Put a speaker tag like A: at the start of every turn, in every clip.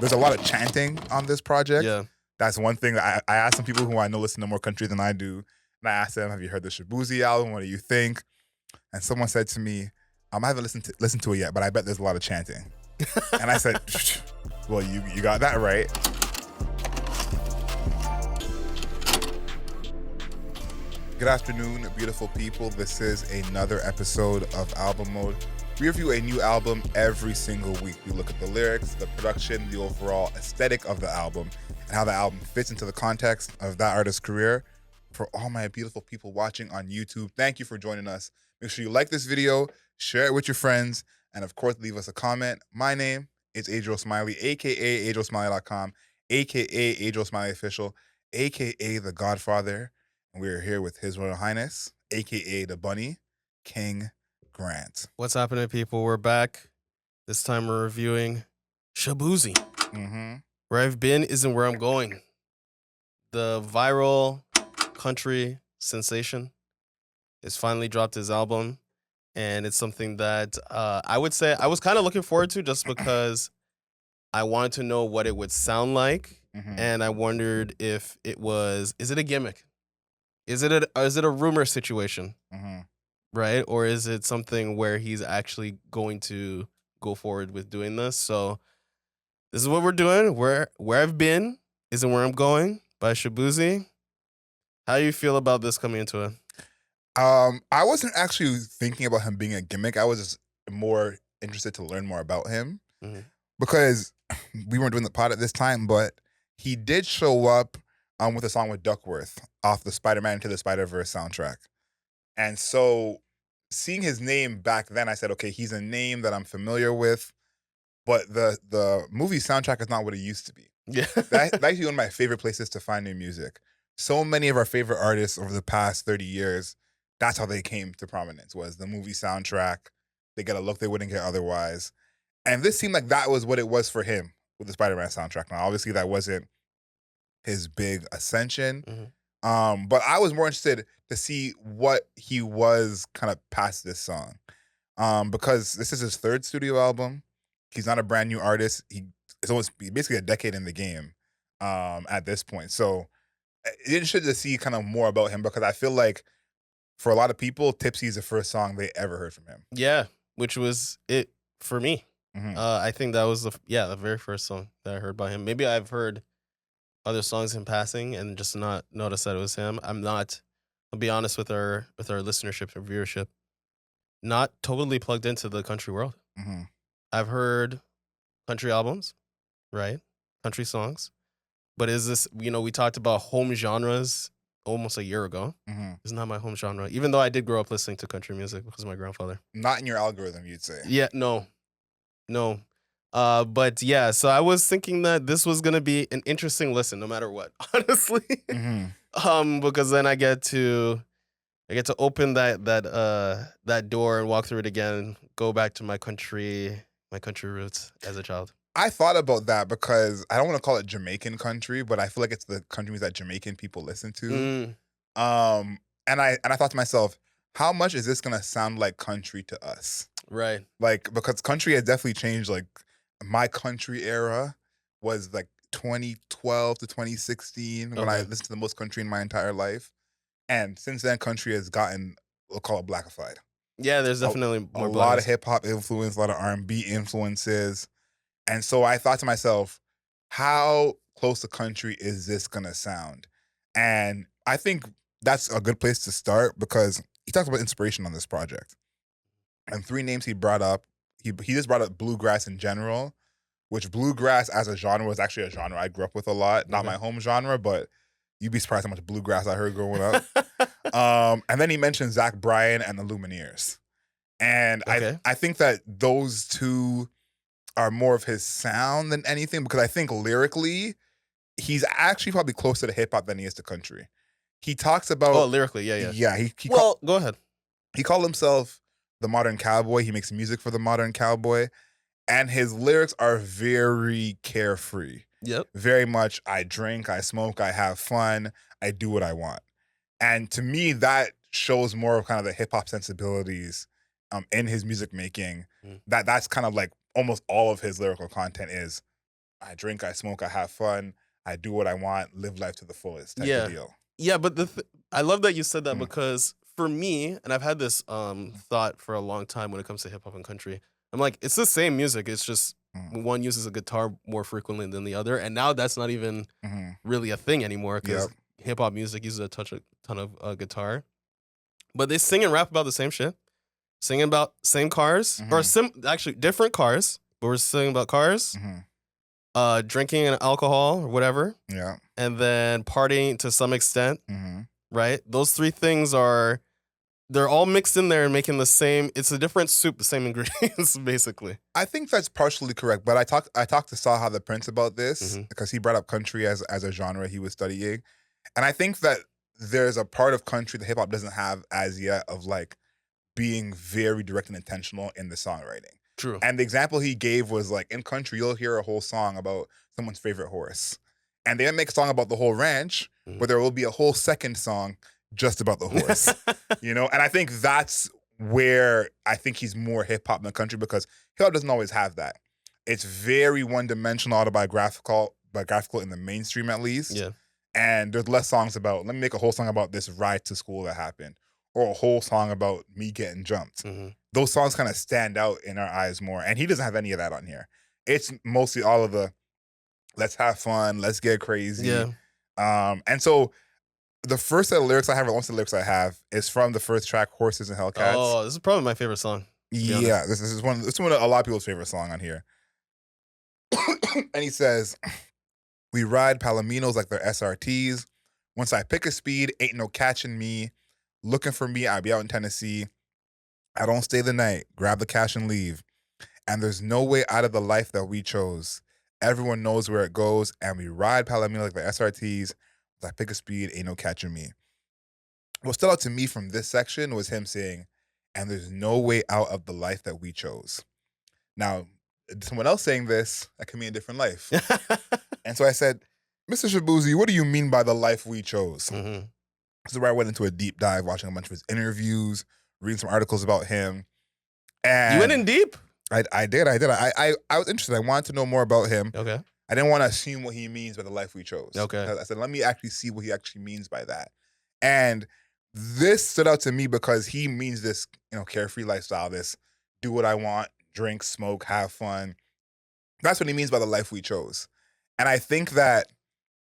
A: There's a lot of chanting on this project.
B: Yeah.
A: That's one thing that I asked some people who I know listen to more country than I do, and I asked them, "Have you heard the Shaboozey album? What do you think?" And someone said to me, "I haven't listened to it yet, but I bet there's a lot of chanting." And I said, "Well, you got that right." Good afternoon, beautiful people. This is another episode of Album Mode. We review a new album every single week. We look at the lyrics, the production, the overall aesthetic of the album, and how the album fits into the context of that artist's career. For all my beautiful people watching on YouTube, thank you for joining us. Make sure you like this video, share it with your friends, and of course, leave us a comment. My name is Adriel Smiley, aka AdrielSmiley.com, aka Adriel Smiley Official, aka The Godfather. And we are here with His Royal Highness, aka the Bunny, King Grant.
B: What's happening, people? We're back. This time we're reviewing Shaboozey. Where I've been isn't where I'm going. The viral country sensation has finally dropped his album, and it's something that I would say I was kind of looking forward to just because I wanted to know what it would sound like, and I wondered if is it a gimmick? Is it a rumor situation? Right? Or is it something where he's actually going to go forward with doing this? So this is what we're doing. Where I've been isn't where I'm going by Shaboozey. How do you feel about this coming into it?
A: I wasn't actually thinking about him being a gimmick. I was just more interested to learn more about him because we weren't doing the pod at this time, but he did show up with a song with Duckworth off the Spiderman Into the Spider-Verse soundtrack. And so seeing his name back then, I said, okay, he's a name that I'm familiar with, but the movie soundtrack is not what it used to be.
B: Yeah.
A: That's actually one of my favorite places to find new music. So many of our favorite artists over the past 30 years, that's how they came to prominence, was the movie soundtrack. They get a look they wouldn't get otherwise. And this seemed like that was what it was for him with the Spider-Man soundtrack. Now, obviously, that wasn't his big ascension. But I was more interested to see what he was kind of past this song. Because this is his third studio album. He's not a brand new artist. It's almost basically a decade in the game at this point. So it's interesting to see kind of more about him because I feel like for a lot of people, Tipsy is the first song they ever heard from him.
B: Yeah, which was it for me. I think that was the very first song that I heard by him. Maybe I've heard other songs in passing and just not noticed that it was him. I'll be honest with our listenership and viewership, not totally plugged into the country world. I've heard country albums, right? Country songs. But is this, we talked about home genres almost a year ago. It's not my home genre, even though I did grow up listening to country music because of my grandfather.
A: Not in your algorithm, you'd say.
B: Yeah, no. But yeah, so I was thinking that this was gonna be an interesting listen, no matter what, honestly. Because then I get to open that door and walk through it again, go back to my country roots as a child.
A: I thought about that because I don't want to call it Jamaican country, but I feel like it's the country that Jamaican people listen to. And I thought to myself, how much is this gonna sound like country to us?
B: Right.
A: Like, because country has definitely changed. Like, my country era was like 2012 to 2016 when I listened to the most country in my entire life. And since then, country has gotten, we'll call it blackified.
B: Yeah, there's definitely more
A: a lot of hip hop influence, a lot of R&B influences. And so I thought to myself, how close to country is this gonna sound? And I think that's a good place to start because he talks about inspiration on this project. And three names he brought up, he just brought up bluegrass in general, which bluegrass as a genre was actually a genre I grew up with a lot. Not my home genre, but you'd be surprised how much bluegrass I heard growing up. And then he mentioned Zach Bryan and the Lumineers. And I think that those two are more of his sound than anything because I think lyrically, he's actually probably closer to hip hop than he is to country. He talks about
B: lyrically, yeah.
A: Yeah,
B: go ahead.
A: He called himself the modern cowboy. He makes music for the modern cowboy. And his lyrics are very carefree.
B: Yep.
A: Very much, I drink, I smoke, I have fun, I do what I want. And to me, that shows more of kind of the hip hop sensibilities in his music making. That's kind of like almost all of his lyrical content is I drink, I smoke, I have fun, I do what I want, live life to the fullest type of deal.
B: Yeah, but I love that you said that because for me, and I've had this thought for a long time when it comes to hip hop and country, I'm like, it's the same music. It's just one uses a guitar more frequently than the other, and now that's not even really a thing anymore because hip hop music uses a ton of guitar. But they sing and rap about the same shit, singing about same cars or actually different cars, but we're singing about cars, drinking and alcohol or whatever.
A: Yeah.
B: And then partying to some extent, right? Those three things they're all mixed in there and making the same, it's a different soup, the same ingredients, basically.
A: I think that's partially correct, but I talked to Saha the Prince about this because he brought up country as a genre he was studying. And I think that there's a part of country that hip hop doesn't have as yet of like being very direct and intentional in the songwriting.
B: True.
A: And the example he gave was like in country, you'll hear a whole song about someone's favorite horse. And they might make a song about the whole ranch, but there will be a whole second song just about the horse. You know? And I think that's where I think he's more hip hop than country because hip hop doesn't always have that. It's very one-dimensional, autobiographical in the mainstream at least.
B: Yeah.
A: And there's less songs about, let me make a whole song about this ride to school that happened, or a whole song about me getting jumped. Those songs kind of stand out in our eyes more. And he doesn't have any of that on here. It's mostly all of the let's have fun, let's get crazy.
B: Yeah.
A: And so the first set of lyrics I have, or most of the lyrics I have, is from the first track, Horses and Hellcats.
B: Oh, this is probably my favorite song.
A: Yeah, this is one of a lot of people's favorite song on here. And he says, we ride Palominos like they're SRTs. Once I pick a speed, ain't no catching me. Looking for me, I be out in Tennessee. I don't stay the night, grab the cash and leave. And there's no way out of the life that we chose. Everyone knows where it goes, and we ride Palomino like the SRTs. Once I pick a speed, ain't no catching me. What stood out to me from this section was him saying, and there's no way out of the life that we chose. Now, someone else saying this, that could mean a different life. And so I said, Mr. Shaboozey, what do you mean by the life we chose? This is where I went into a deep dive, watching a bunch of his interviews, reading some articles about him. And
B: you went in deep?
A: I did. I was interested. I wanted to know more about him.
B: Okay.
A: I didn't want to assume what he means by the life we chose.
B: Okay.
A: I said, let me actually see what he actually means by that. And this stood out to me because he means this, carefree lifestyle, this do what I want, drink, smoke, have fun. That's what he means by the life we chose. And I think that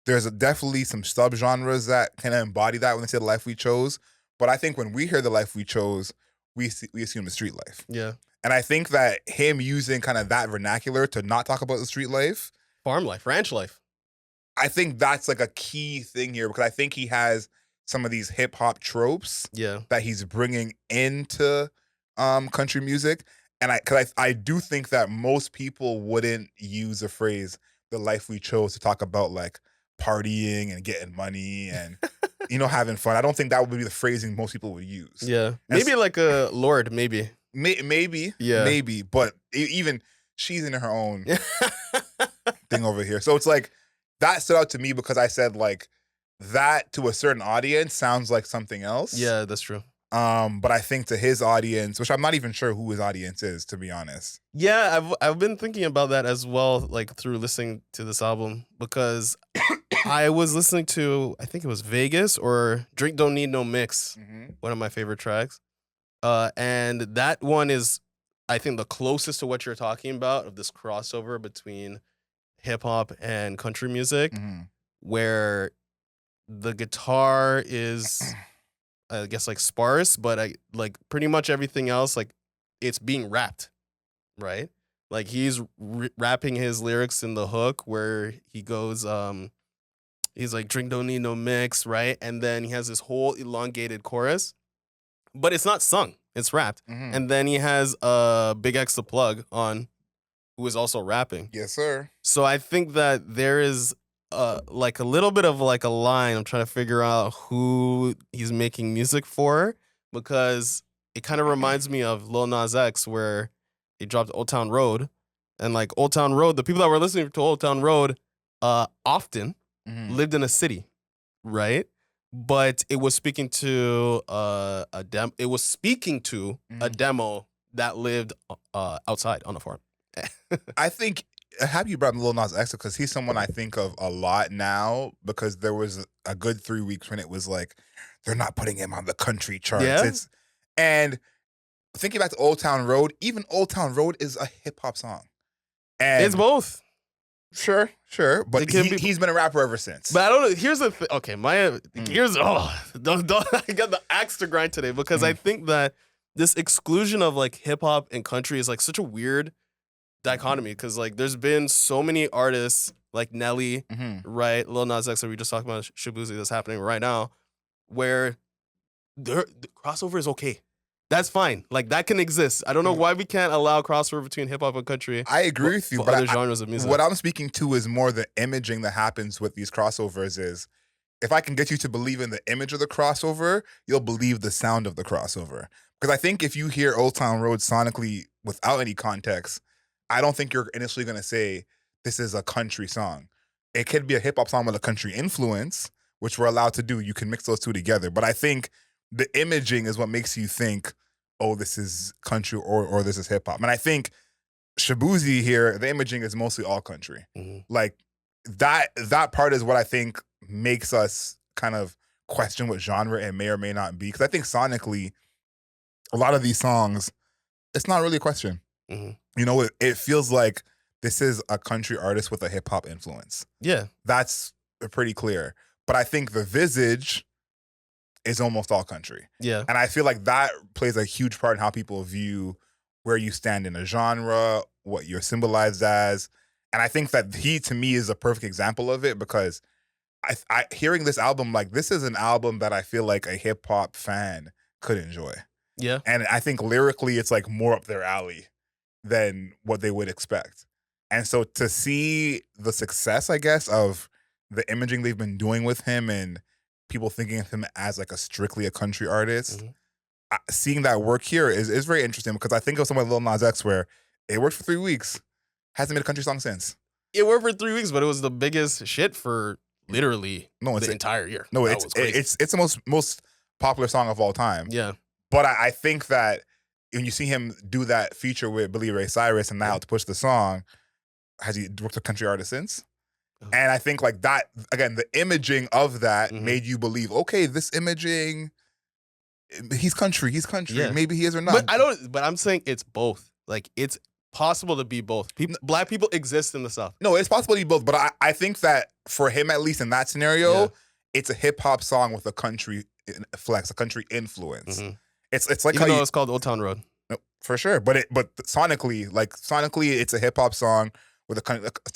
A: there's definitely some subgenres that kind of embody that when they say the life we chose. But I think when we hear the life we chose, we assume the street life.
B: Yeah.
A: And I think that him using kind of that vernacular to not talk about the street life,
B: farm life, ranch life,
A: I think that's like a key thing here because I think he has some of these hip hop tropes that he's bringing into country music. And I do think that most people wouldn't use the phrase "the life we chose" to talk about like partying and getting money and having fun. I don't think that would be the phrasing most people would use.
B: Yeah, maybe like a Lord, maybe.
A: Maybe, but even she's in her own thing over here. So it's like that stood out to me because I said like that to a certain audience sounds like something else.
B: Yeah, that's true.
A: But I think to his audience, which I'm not even sure who his audience is, to be honest.
B: Yeah, I've been thinking about that as well, like through listening to this album because I was listening to, I think it was Vegas or Drink Don't Need No Mix, one of my favorite tracks. And that one is, I think, the closest to what you're talking about of this crossover between hip hop and country music, where the guitar is, I guess, like sparse, but like pretty much everything else, like it's being rapped, right? Like he's rapping his lyrics in the hook where he goes, he's like, drink don't need no mix, right? And then he has this whole elongated chorus. But it's not sung. It's rapped. And then he has Big X the Plug on, who is also rapping.
A: Yes, sir.
B: So I think that there is like a little bit of like a line. I'm trying to figure out who he's making music for because it kind of reminds me of Lil Nas X where he dropped Old Town Road. And like Old Town Road, the people that were listening to Old Town Road often lived in a city, right? But it was speaking to a demo that lived outside on a farm.
A: I think happy you brought up Lil Nas X because he's someone I think of a lot now because there was a good 3 weeks when it was like they're not putting him on the country charts.
B: Yeah?
A: And thinking back to Old Town Road, even Old Town Road is a hip hop song. And
B: It's both.
A: Sure, but he's been a rapper ever since.
B: But I don't know. Here's the thing. Okay, don't I got the axe to grind today because I think that this exclusion of like hip hop and country is like such a weird dichotomy because like there's been so many artists like Nelly, right, Lil Nas X that we just talked about, Shaboozey that's happening right now, where the crossover is okay. That's fine. Like that can exist. I don't know why we can't allow crossover between hip hop and country.
A: I agree with you, but
B: other genres of music.
A: What I'm speaking to is more the imaging that happens with these crossovers. Is if I can get you to believe in the image of the crossover, you'll believe the sound of the crossover. Because I think if you hear Old Town Road sonically without any context, I don't think you're initially going to say this is a country song. It could be a hip hop song with a country influence, which we're allowed to do. You can mix those two together. But I think the imaging is what makes you think, oh, this is country or this is hip hop. And I think Shaboozey here, the imaging is mostly all country. Like that part is what I think makes us kind of question what genre it may or may not be. Because I think sonically, a lot of these songs, it's not really a question. You know, it feels like this is a country artist with a hip hop influence.
B: Yeah.
A: That's pretty clear. But I think the visage is almost all country.
B: Yeah.
A: And I feel like that plays a huge part in how people view where you stand in a genre, what you're symbolized as. And I think that he, to me, is a perfect example of it because I hearing this album, like this is an album that I feel like a hip hop fan could enjoy.
B: Yeah.
A: And I think lyrically it's like more up their alley than what they would expect. And so to see the success, I guess, of the imaging they've been doing with him and people thinking of him as like a strictly a country artist, seeing that work here is very interesting because I think of someone like Lil Nas X where it worked for 3 weeks, hasn't made a country song since.
B: It worked for 3 weeks, but it was the biggest shit for literally the entire year.
A: No, it's the most popular song of all time.
B: Yeah.
A: But I think that when you see him do that feature with Billy Ray Cyrus and now to push the song, has he worked a country artist since? And I think like that, again, the imaging of that made you believe, okay, this imaging, he's country. Yeah. Maybe he is or not.
B: But I'm saying it's both. Like it's possible to be both. Black people exist in the South.
A: No, it's possible to be both. But I think that for him, at least in that scenario, it's a hip hop song with a country flex, a country influence. It's like
B: even though it's called Old Town Road.
A: No, for sure. But sonically, it's a hip hop song with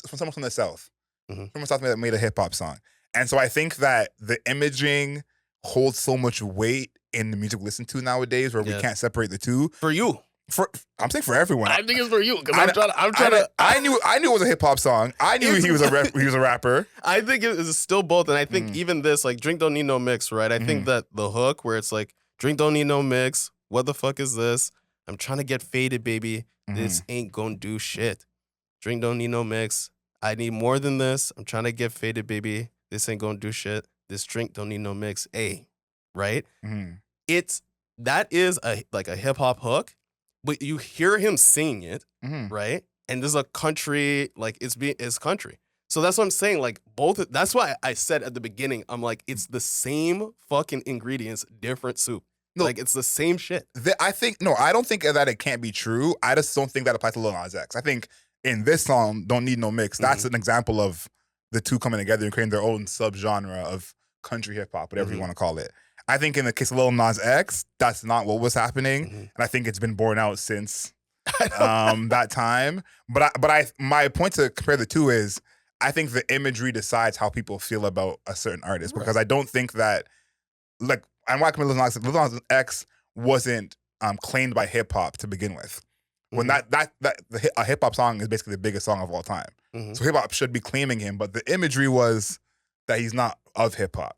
A: someone from the South. From the South that made a hip hop song. And so I think that the imaging holds so much weight in the music we listen to nowadays where we can't separate the two.
B: For you.
A: I'm saying for everyone.
B: I think it's for you because I'm trying to.
A: I knew it was a hip hop song. I knew he was a rapper.
B: I think it is still both, and I think even this, like, Drink Don't Need No Mix, right? I think that the hook where it's like, Drink Don't Need No Mix. What the fuck is this? I'm trying to get faded, baby. This ain't gonna do shit. Drink Don't Need No Mix. I need more than this. I'm trying to get faded, baby. This ain't gonna do shit. This drink don't need no mix. Right? That is a hip hop hook, but you hear him singing it, right? And there's a country, like it's country. So that's what I'm saying. Like both. That's why I said at the beginning, I'm like, it's the same fucking ingredients, different soup. No, like it's the same shit.
A: I don't think that it can't be true. I just don't think that applies to Lil Nas X. I think in this song, Don't Need No Mix, that's an example of the two coming together and creating their own subgenre of country hip hop, whatever you want to call it. I think in the case of Lil Nas X, that's not what was happening. And I think it's been borne out since that time. But my point to compare the two is I think the imagery decides how people feel about a certain artist. Because I don't think that, like, I'm watching Lil Nas X wasn't claimed by hip hop to begin with. When a hip hop song is basically the biggest song of all time. So hip hop should be claiming him, but the imagery was that he's not of hip hop.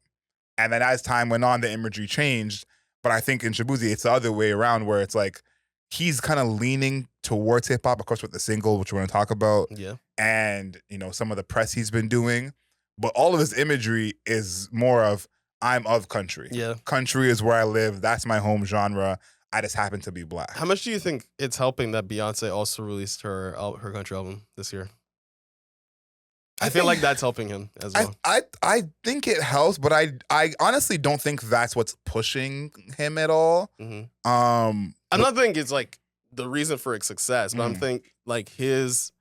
A: And then as time went on, the imagery changed. But I think in Shaboozey, it's the other way around where it's like he's kind of leaning towards hip hop, of course, with the single, which we're going to talk about.
B: Yeah.
A: And, some of the press he's been doing. But all of his imagery is more of, I'm of country.
B: Yeah.
A: Country is where I live. That's my home genre. I just happen to be black.
B: How much do you think it's helping that Beyoncé also released her country album this year? I feel like that's helping him as well.
A: I think it helps, but I honestly don't think that's what's pushing him at all.
B: I'm not thinking it's like the reason for its success, but I'm thinking like his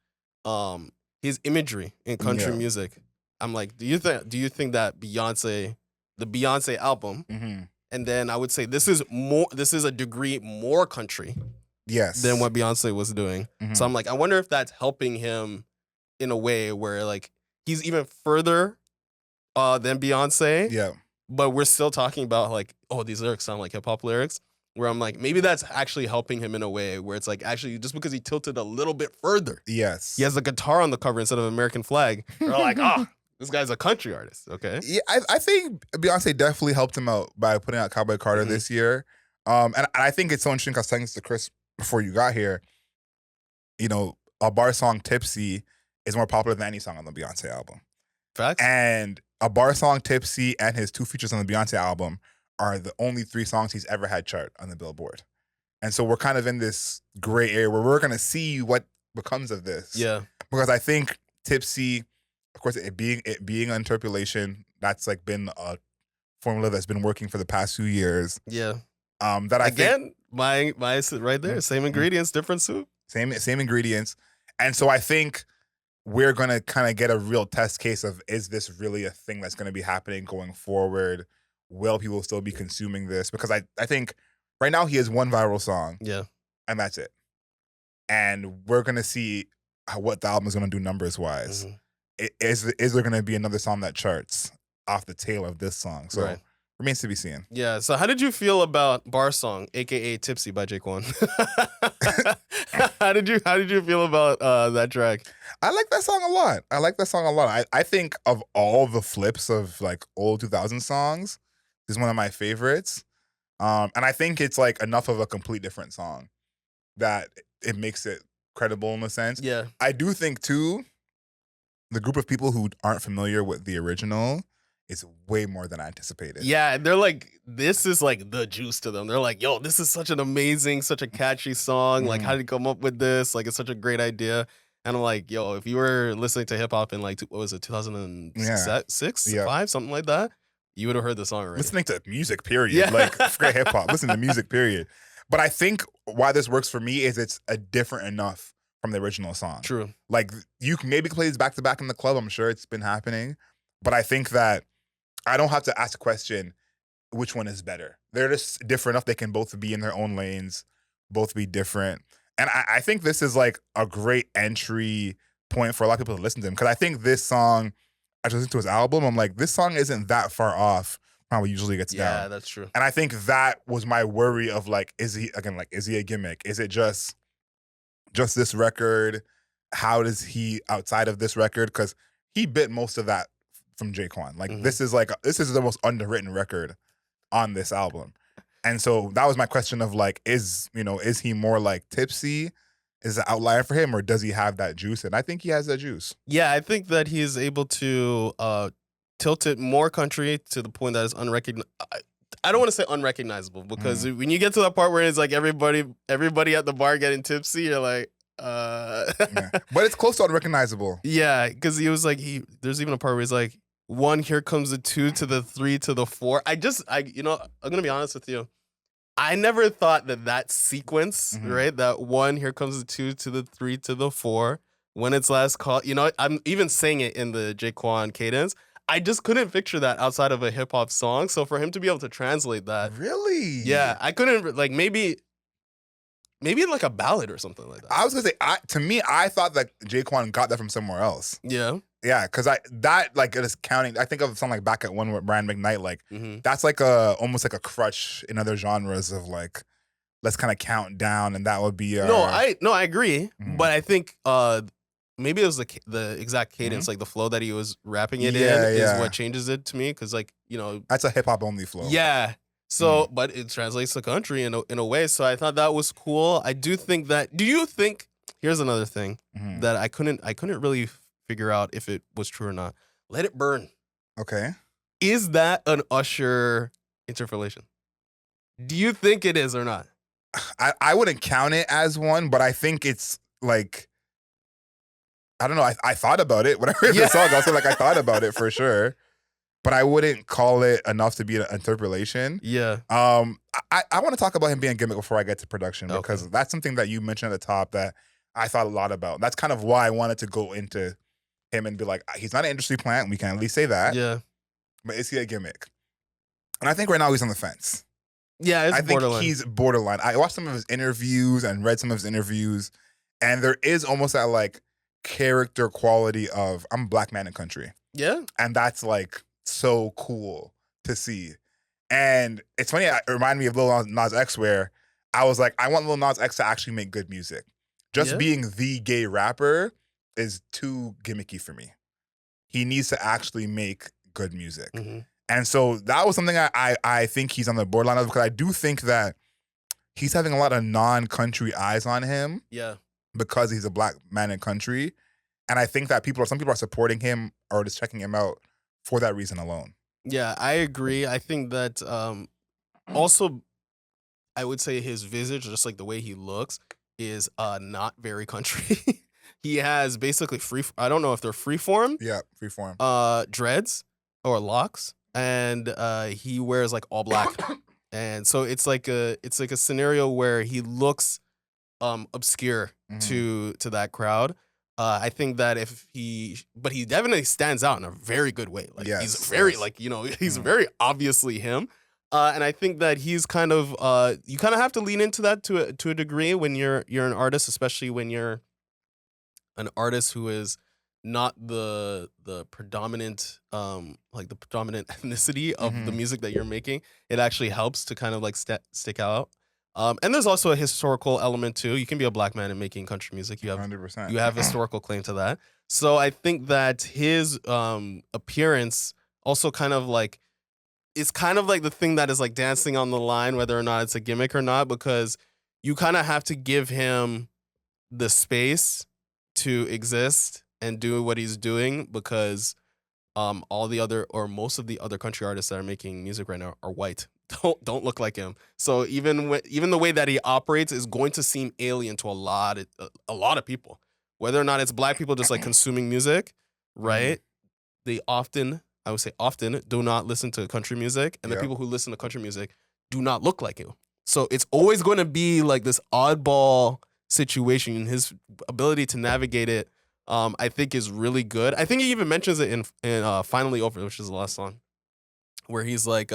B: imagery in country music. I'm like, do you think that the Beyonce album, and then I would say this is a degree more country, than what Beyonce was doing. So I'm like, I wonder if that's helping him in a way where like he's even further than Beyonce.
A: Yeah.
B: But we're still talking about like, oh, these lyrics sound like hip hop lyrics. Where I'm like, maybe that's actually helping him in a way where it's like actually just because he tilted a little bit further.
A: Yes.
B: He has the guitar on the cover instead of American flag. We're like, oh, this guy's a country artist. Okay.
A: Yeah, I think Beyonce definitely helped him out by putting out Cowboy Carter this year. And I think it's so interesting because thanks to Chris before you got here, you know, a bar song Tipsy is more popular than any song on the Beyonce album.
B: Facts.
A: And a bar song Tipsy and his 2 features on the Beyonce album are the only 3 songs he's ever had chart on the Billboard. And so we're kind of in this gray area where we're going to see what becomes of this.
B: Yeah.
A: Because I think Tipsy, of course, it being interpolation, that's like been a formula that's been working for the past few years.
B: Yeah.
A: That I
B: think my right there, same ingredients, different soup.
A: Same ingredients. And so I think we're going to kind of get a real test case of, is this really a thing that's going to be happening going forward? Will people still be consuming this? Because I think right now he has 1 viral song.
B: Yeah.
A: And that's it. And we're going to see what the album is going to do numbers-wise. Is there going to be another song that charts off the tail of this song? So remains to be seen.
B: Yeah. So how did you feel about Bar Song, aka Tipsy by Jaquan? How did you feel about that track?
A: I like that song a lot. I think of all the flips of like old 2000 songs, this is one of my favorites. And I think it's like enough of a complete different song that it makes it credible in a sense.
B: Yeah.
A: I do think too, the group of people who aren't familiar with the original is way more than I anticipated.
B: Yeah, they're like, this is like the juice to them. They're like, yo, this is such an amazing, such a catchy song. Like, how did you come up with this? Like, it's such a great idea. And I'm like, yo, if you were listening to hip hop in like, what was it, 2006, 5, something like that, you would have heard the song already.
A: Listening to music, period. Like, forget hip hop. Listen to music, period. But I think why this works for me is it's a different enough from the original song.
B: True.
A: Like, you can maybe play this back to back in the club. I'm sure it's been happening. But I think that I don't have to ask a question, which one is better? They're just different enough. They can both be in their own lanes, both be different. And I think this is like a great entry point for a lot of people to listen to him. Because I think this song, I just listened to his album, I'm like, this song isn't that far off from how it usually gets down.
B: Yeah, that's true.
A: And I think that was my worry of like, is he a gimmick? Is it just this record? How does he outside of this record? Because he bit most of that from Jaquan. Like, this is the most underwritten record on this album. And so that was my question of like, is he more like Tipsy? Is it an outlier for him, or does he have that juice? And I think he has that juice.
B: Yeah, I think that he is able to tilt it more country to the point that it's unrecognizable. I don't want to say unrecognizable, because when you get to that part where it's like everybody at the bar getting tipsy, you're like,
A: yeah. But it's close to unrecognizable.
B: Yeah, because he was like, there's even a part where he's like, 1, here comes the 2 to the 3 to the 4. I'm gonna be honest with you. I never thought that sequence, right? That 1, here comes the 2 to the 3 to the 4. When it's last call, I'm even saying it in the Jaquan cadence. I just couldn't picture that outside of a hip hop song. So for him to be able to translate that,
A: really,
B: yeah, I couldn't like maybe like a ballad or something like that.
A: I was gonna say, to me, I thought that Jaquan got that from somewhere else.
B: Yeah.
A: Yeah, because it is counting. I think of something like Back at One with Brian McKnight. Like, that's like almost like a crutch in other genres of like, let's kind of count down, and that would be.
B: I agree, but I think maybe it was the exact cadence, like the flow that he was rapping it in, is what changes it to me. Because like
A: that's a hip hop only flow.
B: Yeah. So, but it translates to country in a way. So I thought that was cool. I do think that. Do you think? Here's another thing that I couldn't really figure out if it was true or not. Let It Burn.
A: Okay.
B: Is that an Usher interpolation? Do you think it is or not?
A: I wouldn't count it as one, but I think it's like I don't know. I thought about it when I heard the song. I was like, I thought about it for sure, but I wouldn't call it enough to be an interpolation.
B: Yeah.
A: I want to talk about him being a gimmick before I get to production, because that's something that you mentioned at the top that I thought a lot about. That's kind of why I wanted to go into him and be like, he's not an industry plant. We can at least say that.
B: Yeah.
A: But is he a gimmick? And I think right now he's on the fence.
B: Yeah, it's borderline.
A: I think he's borderline. I watched some of his interviews and read some of his interviews, and there is almost that like character quality of I'm a black man in country.
B: Yeah.
A: And that's like so cool to see. And it's funny, it reminded me of Lil Nas X, where I was like, I want Lil Nas X to actually make good music. Just being the gay rapper is too gimmicky for me. He needs to actually make good music.
B: Mm-hmm.
A: And so that was something I think he's on the borderline of, because I do think that he's having a lot of non-country eyes on him.
B: Yeah. Because
A: he's a black man in country. And I think that some people are supporting him or just checking him out for that reason alone.
B: Yeah, I agree. I think that also, I would say his visage, just like the way he looks, is not very country. He has basically I don't know if they're freeform.
A: Yeah, freeform.
B: Dreads or locks. And he wears like all black. And so it's like a scenario where he looks obscure to that crowd. I think that but he definitely stands out in a very good way. Like he's very like, he's very obviously him. And I think that he's kind of you kind of have to lean into that to a degree when you're an artist, especially when you're an artist who is not the predominant predominant ethnicity of the music that you're making. It actually helps to kind of like stick out. And there's also a historical element too. You can be a black man and making country music. You have
A: 100%.
B: You have historical claim to that. So I think that his appearance also kind of like it's kind of like the thing that is like dancing on the line, whether or not it's a gimmick or not, because you kind of have to give him the space to exist and do what he's doing, because all the other or most of the other country artists that are making music right now are white. Don't look like him. So even the way that he operates is going to seem alien to a lot of people, whether or not it's black people just like consuming music, right? They often, I would say often, do not listen to country music, and the people who listen to country music do not look like you. So it's always going to be like this oddball situation. His ability to navigate it, I think, is really good. I think he even mentions it in Finally Over, which is the last song, where he's like,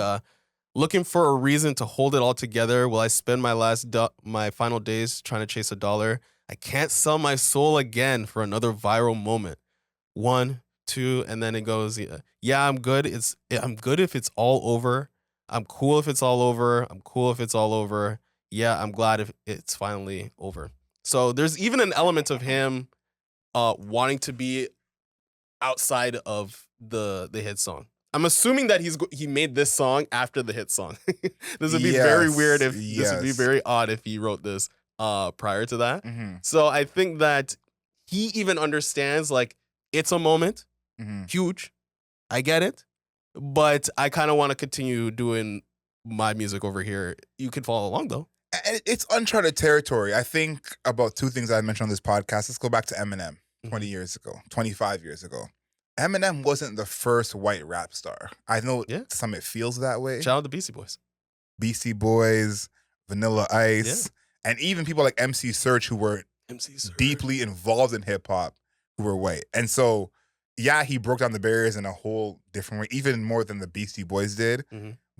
B: looking for a reason to hold it all together. Will I spend my final days trying to chase $1? I can't sell my soul again for another viral moment. 1, 2, and then it goes, yeah, I'm good. I'm good if it's all over. I'm cool if it's all over. I'm cool if it's all over. Yeah, I'm glad if it's finally over. So there's even an element of him wanting to be outside of the hit song. I'm assuming that he made this song after the hit song. This would be very weird this would be very odd if he wrote this prior to that. So I think that he even understands like it's a moment, huge. I get it, but I kind of want to continue doing my music over here. You can follow along though.
A: It's uncharted territory. I think about two things I mentioned on this podcast. Let's go back to Eminem 20 years ago, 25 years ago. Eminem wasn't the first white rap star. I know some it feels that way.
B: Shout out to Beastie Boys.
A: Beastie Boys, Vanilla Ice, and even people like MC Serch who were deeply involved in hip hop who were white. And so, yeah, he broke down the barriers in a whole different way, even more than the Beastie Boys did.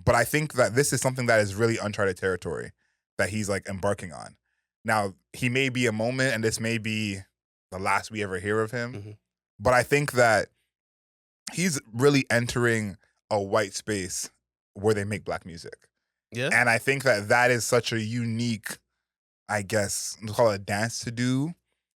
A: But I think that this is something that is really uncharted territory that he's like embarking on. Now, he may be a moment, and this may be the last we ever hear of him. But I think that he's really entering a white space where they make black music. Yeah. And I think that is such a unique, I guess, we'll call it a dance to do,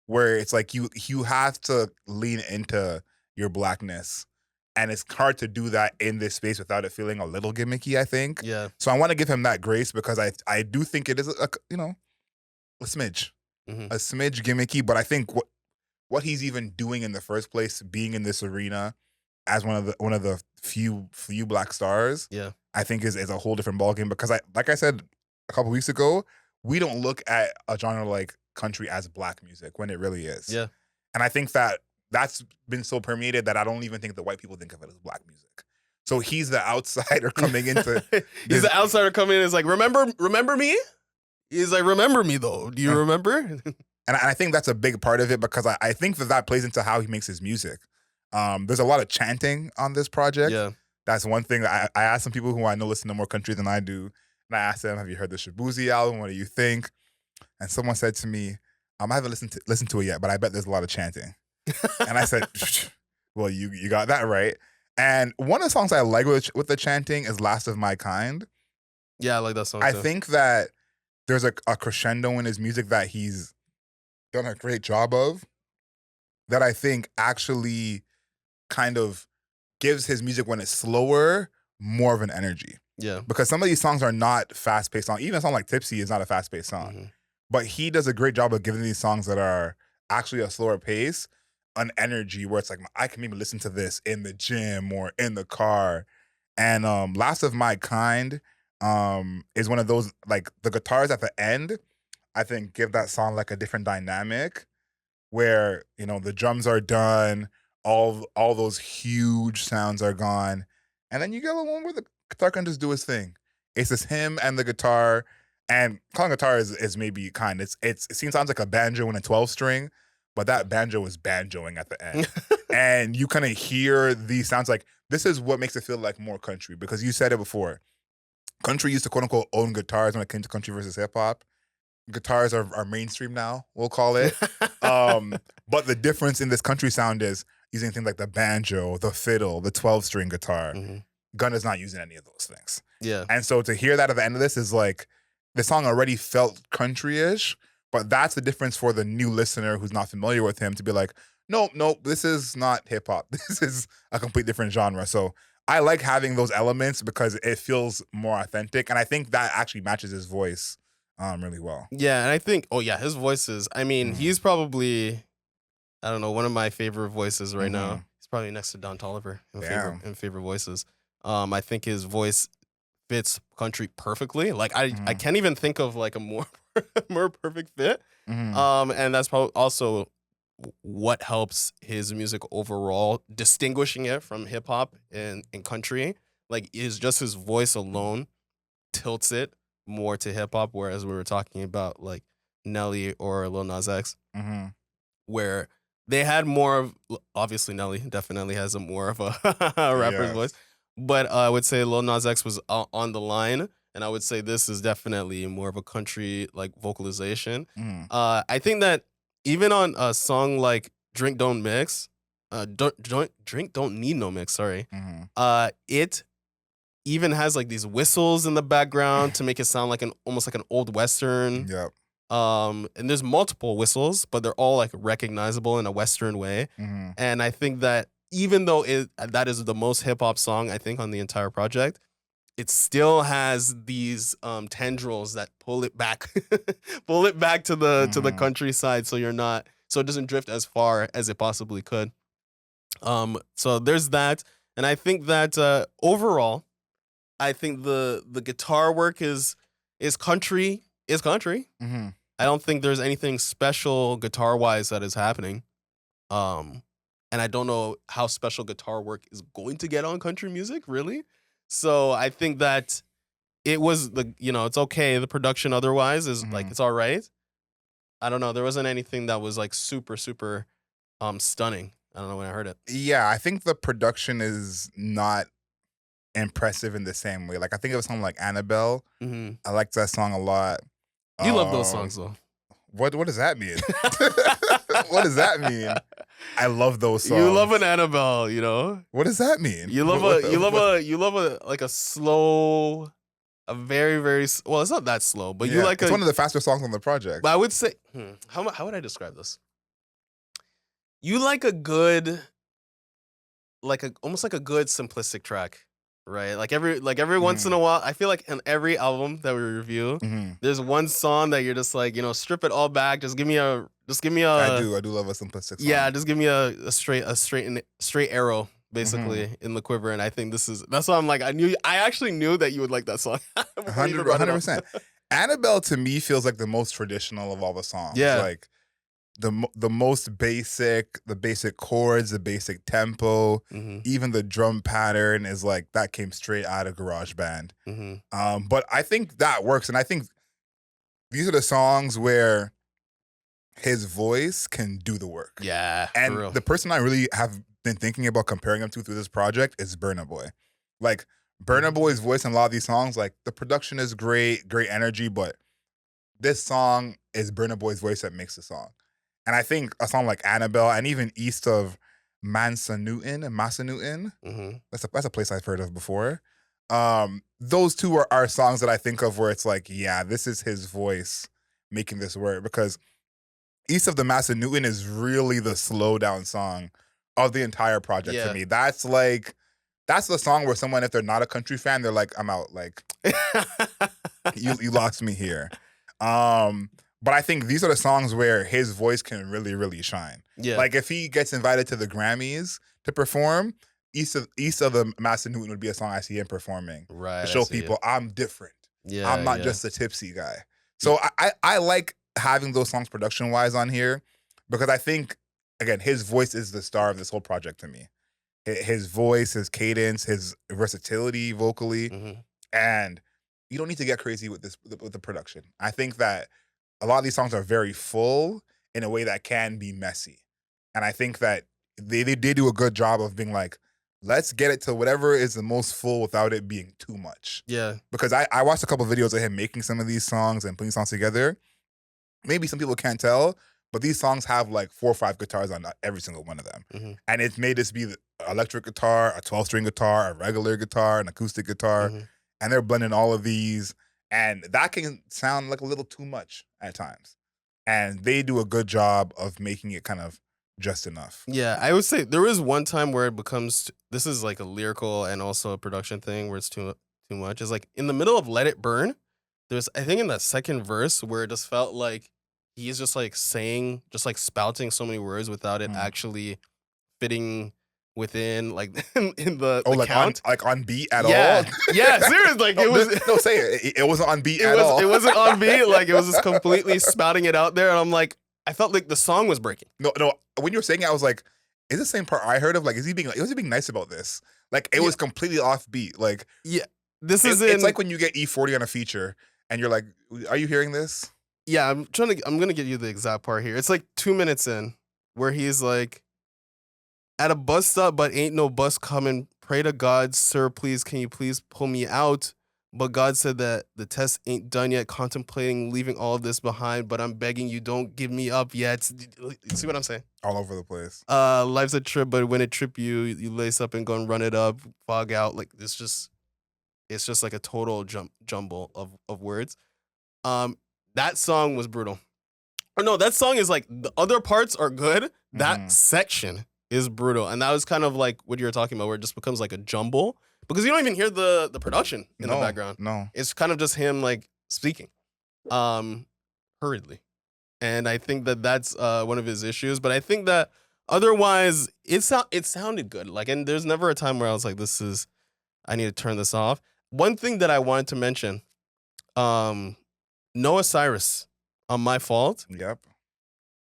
A: where it's like you have to lean into your blackness. And it's hard to do that in this space without it feeling a little gimmicky, I think. Yeah. So I want to give him that grace, because I do think it is a smidge. A smidge gimmicky, but I think what he's even doing in the first place, being in this arena as one of the few black stars, I think is a whole different ballgame, because like I said a couple weeks ago, we don't look at a genre like country as black music when it really is. Yeah. And I think that that's been so permeated that I don't even think the white people think of it as black music. So he's the outsider coming into
B: He's
A: this.
B: the outsider coming in. Is like, remember me? He's like, remember me though. Do you remember?
A: And I think that's a big part of it because I think that plays into how he makes his music. There's a lot of chanting on this project.
B: Yeah.
A: That's one thing. I asked some people who I know listen to more country than I do, and I asked them, "Have you heard the Shaboozey album? What do you think?" And someone said to me, "I haven't listened to it yet, but I bet there's a lot of chanting." And I said, "Well, you got that right." And one of the songs I like with the chanting is "Last of My Kind."
B: Yeah, I like that song too.
A: I think that there's a crescendo in his music that he's done a great job of, that I think actually kind of gives his music, when it's slower, more of an energy.
B: Yeah.
A: Because some of these songs are not fast-paced songs. Even a song like Tipsy is not a fast-paced song.
B: Mm-hmm.
A: But he does a great job of giving these songs that are actually a slower pace an energy where it's like, I can maybe listen to this in the gym or in the car. And Last of My Kind is one of those, like, the guitars at the end, I think, give that song like a different dynamic where, you know, the drums are done, all those huge sounds are gone, and then you get a one where the guitar can just do his thing. It's just him and the guitar, and calling guitar is maybe kind. It sounds like a banjo and a 12-string, but that banjo is banjoing at the end, and you kind of hear these sounds. Like, this is what makes it feel like more country, because you said it before. Country used to quote unquote own guitars when it came to country versus hip hop. Guitars are mainstream now, we'll call it. But the difference in this country sound is using things like the banjo, the fiddle, the 12-string guitar.
B: Mm-hmm.
A: Gunna's not using any of those things.
B: Yeah.
A: And so to hear that at the end of this is like, the song already felt country-ish, but that's the difference for the new listener who's not familiar with him to be like, nope, this is not hip hop. This is a complete different genre. So I like having those elements because it feels more authentic. And I think that actually matches his voice really well.
B: Yeah, and I think, his voices, I mean, he's probably, I don't know, one of my favorite voices right now. He's probably next to Don Toliver in favorite voices. I think his voice fits country perfectly. Like, I can't even think of like a more perfect fit. And that's probably also what helps his music overall, distinguishing it from hip hop and country. Like, is just his voice alone tilts it more to hip hop, whereas we were talking about like Nelly or Lil Nas X, where they had more of, obviously Nelly definitely has a more of a rapper's voice, but I would say Lil Nas X was on the line, and I would say this is definitely more of a country like vocalization. I think that even on a song like Drink Don't Mix, Drink Don't Need No Mix, sorry, it even has like these whistles in the background to make it sound like almost like an old Western.
A: Yep.
B: And there's multiple whistles, but they're all like recognizable in a Western way. And I think that even though that is the most hip hop song, I think, on the entire project, it still has these tendrils that pull it back, pull it back to the countryside, so it doesn't drift as far as it possibly could. So there's that, and I think that overall, I think the guitar work is country. I don't think there's anything special guitar-wise that is happening. And I don't know how special guitar work is going to get on country music, really. So I think that it was it's okay. The production otherwise is like, it's all right. I don't know. There wasn't anything that was like super, super stunning. I don't know when I heard it.
A: Yeah, I think the production is not impressive in the same way. Like, I think of a song like Annabelle. I like that song a lot.
B: You love those songs though.
A: What does that mean? What does that mean? I love those songs.
B: You love an Annabelle, you know?
A: What does that mean?
B: You love a slow, a very, very, well, it's not that slow, but you like
A: it's one of the faster songs on the project.
B: But I would say, how would I describe this? You like a good, almost like a good simplistic track. Right, like every once in a while, I feel like in every album that we review, there's one song that you're just like, strip it all back. Just give me a. I
A: do love a simplistic song.
B: Yeah, just give me a straight arrow, basically, in the quiver. And I think that's why I'm like, I actually knew that you would like that song.
A: 100%. Annabelle to me feels like the most traditional of all the songs.
B: Yeah,
A: like the most basic, the basic chords, the basic tempo, even the drum pattern is like that came straight out of GarageBand. But I think that works, and I think these are the songs where his voice can do the work.
B: Yeah,
A: and
B: for real.
A: the person I really have been thinking about comparing him to through this project is Burna Boy. Like Burna Boy's voice in a lot of these songs, like the production is great, great energy, but this song is Burna Boy's voice that makes the song. And I think a song like Annabelle and even East of Massanutten, that's a place I've heard of before. Those two are songs that I think of where it's like, yeah, this is his voice making this work, because East of the Massanutten is really the slow down song of the entire project for me. That's the song where someone, if they're not a country fan, they're like, I'm out. Like, you lost me here. But I think these are the songs where his voice can really, really shine.
B: Yeah.
A: Like if he gets invited to the Grammys to perform, East of the Massanutten would be a song I see him performing.
B: Right.
A: To show people I'm different.
B: Yeah.
A: I'm not just a tipsy guy. So I like having those songs production wise on here, because I think, again, his voice is the star of this whole project to me. His voice, his cadence, his versatility vocally, and you don't need to get crazy with the production. I think that a lot of these songs are very full in a way that can be messy, and I think that they do a good job of being like, let's get it to whatever is the most full without it being too much.
B: Yeah,
A: because I watched a couple of videos of him making some of these songs and putting songs together. Maybe some people can't tell, but these songs have like 4 or 5 guitars on every single one of them. And it's made this be the electric guitar, a 12-string guitar, a regular guitar, an acoustic guitar. And they're blending all of these. And that can sound like a little too much at times. And they do a good job of making it kind of just enough.
B: Yeah, I would say there is one time where it becomes, this is like a lyrical and also a production thing where it's too much. It's like in the middle of Let It Burn, there's, I think in that second verse where it just felt like he's just like saying, just like spouting so many words without it actually fitting within like in the
A: like
B: count.
A: on beat at
B: all. Yeah, seriously, like
A: no,
B: it was.
A: No, say it. It wasn't on beat at all.
B: It wasn't on beat. Like it was just completely spouting it out there, and I'm like, I felt like the song was breaking.
A: No. When you were saying it, I was like, is the same part I heard of? Like, was he being nice about this? Like, it was completely off beat. Like, it's like when you get E40 on a feature, and you're like, are you hearing this?
B: Yeah, I'm gonna get you the exact part here. It's like 2 minutes in, where he's like, at a bus stop, but ain't no bus coming. Pray to God, sir, please, can you please pull me out? But God said that the test ain't done yet, contemplating leaving all of this behind, but I'm begging you, don't give me up yet. See what I'm saying?
A: All over the place.
B: Life's a trip, but when it trip you lace up and go and run it up, fog out. Like it's just like a total jumble of words. That song was brutal. Or no, that song is like, the other parts are good. That section is brutal. And that was kind of like what you were talking about, where it just becomes like a jumble. Because you don't even hear the production in the background.
A: No.
B: It's kind of just him like speaking hurriedly. And I think that that's one of his issues. But I think that otherwise it sounded good. Like, and there's never a time where I was like, I need to turn this off. One thing that I wanted to mention, Noah Cyrus on My Fault.
A: Yep.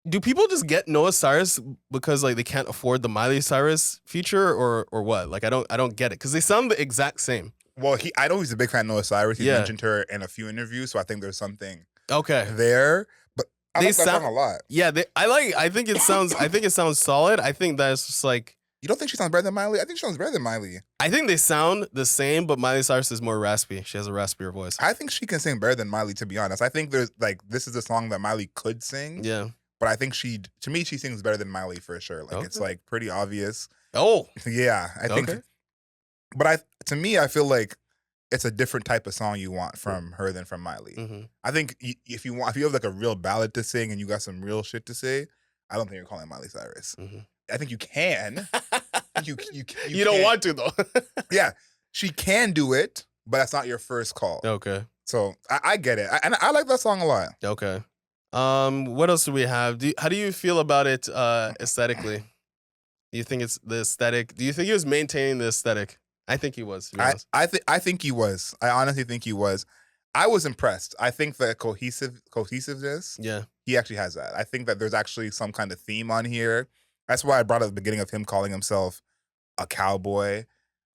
B: Do people just get Noah Cyrus because like they can't afford the Miley Cyrus feature or what? Like I don't get it, because they sound the exact same.
A: Well, I know he's a big fan of Noah Cyrus. He mentioned her in a few interviews, so I think there's something there. But I like that song a lot.
B: Yeah, I think it sounds solid. I think that's just like,
A: you don't think she sounds better than Miley? I think she sounds better than Miley.
B: I think they sound the same, but Miley Cyrus is more raspy. She has a raspier voice.
A: I think she can sing better than Miley, to be honest. I think there's like, this is a song that Miley could sing.
B: Yeah.
A: But I think to me, she sings better than Miley for sure. Like, it's like pretty obvious.
B: Oh.
A: Yeah, I think. But to me, I feel like it's a different type of song you want from her than from Miley. I think if you have like a real ballad to sing and you got some real shit to say, I don't think you're calling Miley Cyrus. I think you can. You
B: don't want to though.
A: Yeah, she can do it, but that's not your first call.
B: Okay.
A: So I get it, and I like that song a lot.
B: Okay. What else do we have? How do you feel about it aesthetically? Do you think it's the aesthetic? Do you think he was maintaining the aesthetic? I think he was.
A: I think he was. I honestly think he was. I was impressed. I think the cohesiveness,
B: Yeah.
A: he actually has that. I think that there's actually some kind of theme on here. That's why I brought up the beginning of him calling himself a cowboy.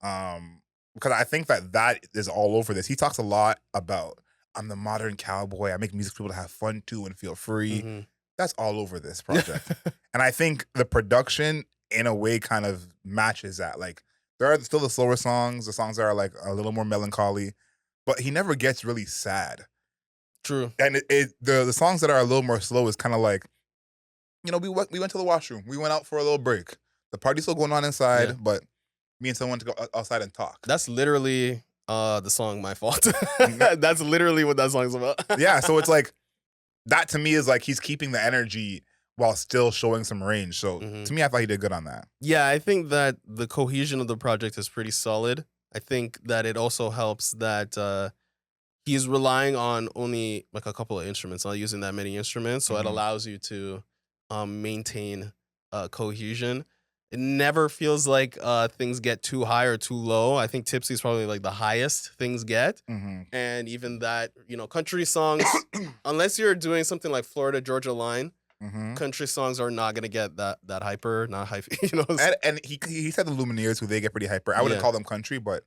A: Because I think that is all over this. He talks a lot about, I'm the modern cowboy. I make music for people to have fun too and feel free.
B: Mm-hmm.
A: That's all over this project. And I think the production in a way kind of matches that. Like, there are still the slower songs, the songs that are like a little more melancholy, but he never gets really sad.
B: True.
A: And the songs that are a little more slow is kind of like, we went to the washroom. We went out for a little break. The party's still going on inside, but me and someone to go outside and talk.
B: That's literally the song My Fault. That's literally what that song's about.
A: Yeah, so it's like, that to me is like he's keeping the energy while still showing some range. So to me, I thought he did good on that.
B: Yeah, I think that the cohesion of the project is pretty solid. I think that it also helps that he's relying on only like a couple of instruments, not using that many instruments. So it allows you to maintain cohesion. It never feels like things get too high or too low. I think Tipsy is probably like the highest things get. And even that, country songs, unless you're doing something like Florida Georgia Line, country songs are not gonna get that hyper, not hype.
A: And he said the Lumineers, who they get pretty hyper. I wouldn't call them country, but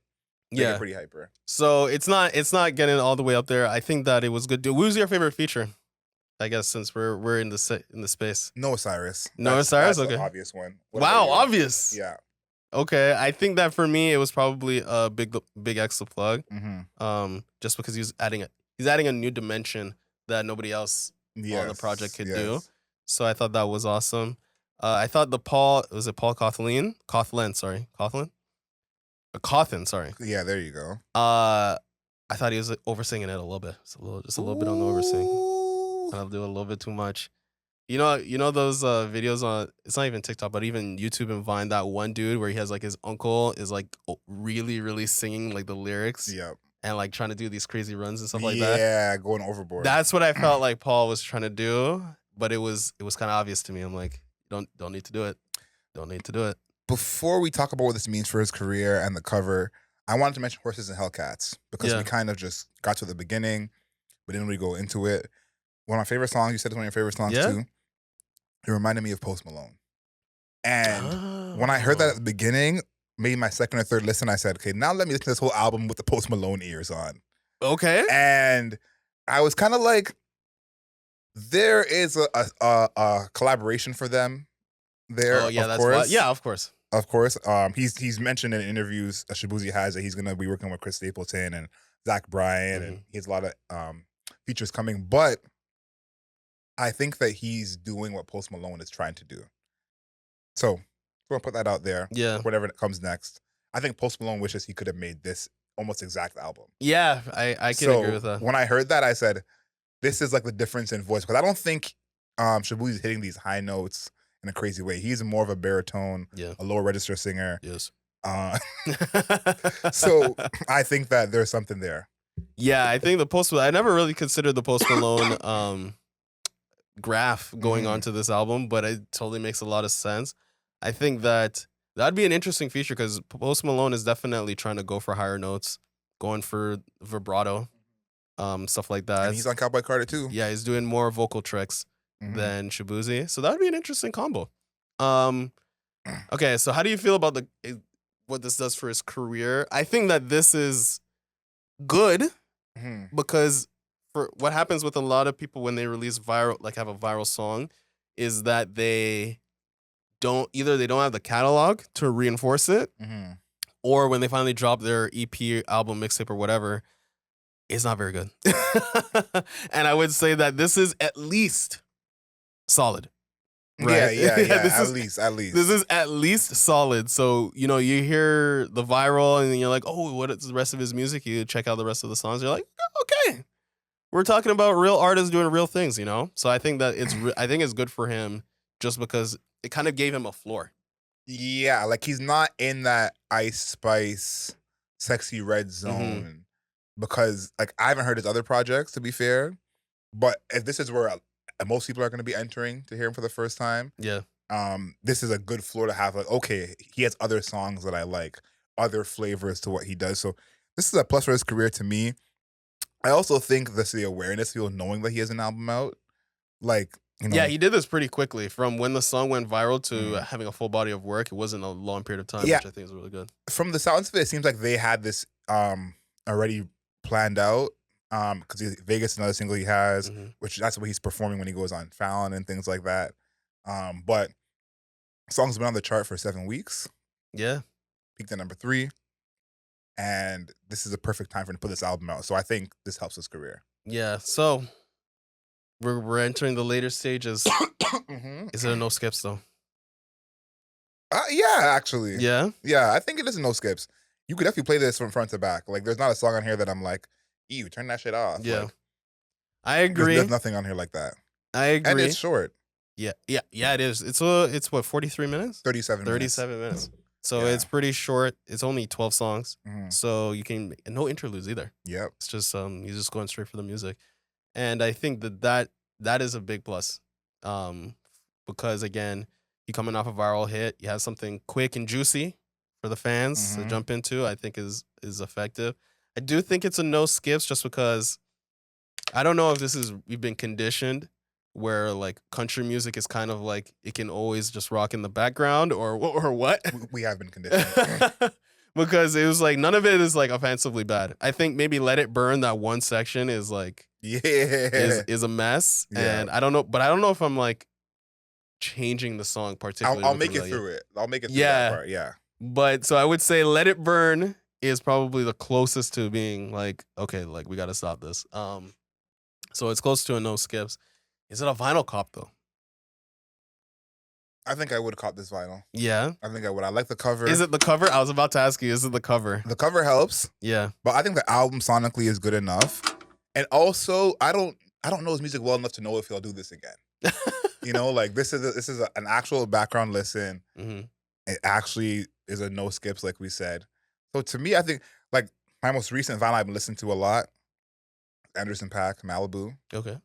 A: they get pretty hyper.
B: So it's not getting all the way up there. I think that it was good. What was your favorite feature? I guess since we're in the space.
A: No Cyrus.
B: Cyrus.
A: That's
B: Okay.
A: the obvious one.
B: Wow, obvious.
A: Yeah.
B: Okay, I think that for me it was probably a Big X the Plug. Just because he's adding a new dimension that nobody else on the project could do. So I thought that was awesome. I thought the Paul Cawthon, sorry.
A: Yeah, there you go.
B: I thought he was oversinging it a little bit. Just a little bit on the oversing. I'll do a little bit too much. You know those videos on, it's not even TikTok, but even YouTube and Vine, that one dude where he has like his uncle is like really, really singing like the lyrics.
A: Yep.
B: And like trying to do these crazy runs and stuff like that.
A: Yeah, going overboard.
B: That's what I felt like Paul was trying to do, but it was kind of obvious to me. I'm like, don't need to do it. Don't need to do it.
A: Before we talk about what this means for his career and the cover, I wanted to mention Horses and Hellcats because we kind of just got to the beginning, but didn't really go into it. One of my favorite songs, you said it's one of your favorite songs too. It reminded me of Post Malone. And when I heard that at the beginning, maybe my second or third listen, I said, okay, now let me listen to this whole album with the Post Malone ears on.
B: Okay.
A: And I was kind of like, there is a collaboration for them there.
B: Oh, yeah,
A: of course.
B: Yeah, of course.
A: Of course. He's mentioned in interviews, Shaboozey has, that he's going to be working with Chris Stapleton and Zach Bryan, and he has a lot of features coming. But I think that he's doing what Post Malone is trying to do. So we're going to put that out there.
B: Yeah.
A: Whatever comes next. I think Post Malone wishes he could have made this almost exact album.
B: Yeah, I can agree with that.
A: When I heard that, I said, this is like the difference in voice. Because I don't think Shaboozey is hitting these high notes in a crazy way. He's more of a baritone, a lower register singer.
B: Yes.
A: So I think that there's something there.
B: Yeah, I think I never really considered the Post Malone graph going onto this album, but it totally makes a lot of sense. I think that'd be an interesting feature because Post Malone is definitely trying to go for higher notes, going for vibrato, stuff like that.
A: And he's on Cowboy Carter too.
B: Yeah, he's doing more vocal tricks than Shaboozey. So that would be an interesting combo. Okay, so how do you feel about what this does for his career? I think that this is good because for what happens with a lot of people when they release have a viral song is that they don't have the catalog to reinforce it, or when they finally drop their EP, album, mixtape, or whatever, it's not very good. And I would say that this is at least solid. Right?
A: Yeah. At least.
B: This is at least solid. So, you hear the viral and then you're like, oh, what is the rest of his music? You check out the rest of the songs. You're like, okay. We're talking about real artists doing real things, So I think that it's good for him just because it kind of gave him a floor.
A: Yeah, like he's not in that Ice Spice, Sexy Red zone because like I haven't heard his other projects, to be fair. But if this is where most people are going to be entering to hear him for the first time, this is a good floor to have. Like, okay, he has other songs that I like, other flavors to what he does. So this is a plus for his career to me. I also think that's the awareness, people knowing that he has an album out. Like,
B: Yeah, he did this pretty quickly. From when the song went viral to
A: Mm.
B: having a full body of work, it wasn't a long period of time,
A: Yeah.
B: which I think is really good.
A: From the sounds of it, it seems like they had this already planned out. Because Vegas is another single he has, which that's what he's performing when he goes on Fallon and things like that. But song's been on the chart for 7 weeks.
B: Yeah.
A: Peaked at number 3. And this is a perfect time for him to put this album out. So I think this helps his career.
B: Yeah. So we're entering the later stages. Is it a no skips though?
A: Yeah, actually.
B: Yeah.
A: Yeah, I think it is a no skips. You could definitely play this from front to back. Like, there's not a song on here that I'm like, ew, turn that shit off.
B: Yeah.
A: Like,
B: I agree.
A: There's nothing on here like that.
B: I agree.
A: And it's short.
B: Yeah, it is. It's what, 43 minutes?
A: 37
B: minutes. So it's pretty short. It's only 12 songs.
A: Mhm.
B: So you can no interludes either.
A: Yep.
B: It's just he's just going straight for the music. And I think that is a big plus. Because again, you coming off a viral hit, you have something quick and juicy for the fans to jump into, I think is effective. I do think it's a no skips just because I don't know if we've been conditioned where like country music is kind of like it can always just rock in the background or what?
A: We have been conditioned.
B: Because it was like none of it is like offensively bad. I think maybe Let It Burn, that one section is like is a mess.
A: Yeah.
B: And I don't know if I'm like changing the song particularly.
A: I'll make it through it. I'll make it through that part. Yeah.
B: But so I would say Let It Burn is probably the closest to being like, okay, like we gotta stop this. So it's close to a no skips. Is it a vinyl cop though?
A: I think I would cop this vinyl.
B: Yeah.
A: I think I would. I like the cover.
B: Is it the cover? I was about to ask you, is it the cover?
A: The cover helps.
B: Yeah.
A: But I think the album sonically is good enough. And also, I don't know his music well enough to know if he'll do this again. Like this is an actual background listen. It actually is a no skips, like we said. So to me, I think like my most recent vinyl I've been listening to a lot, Anderson .Paak, Malibu.
B: Okay.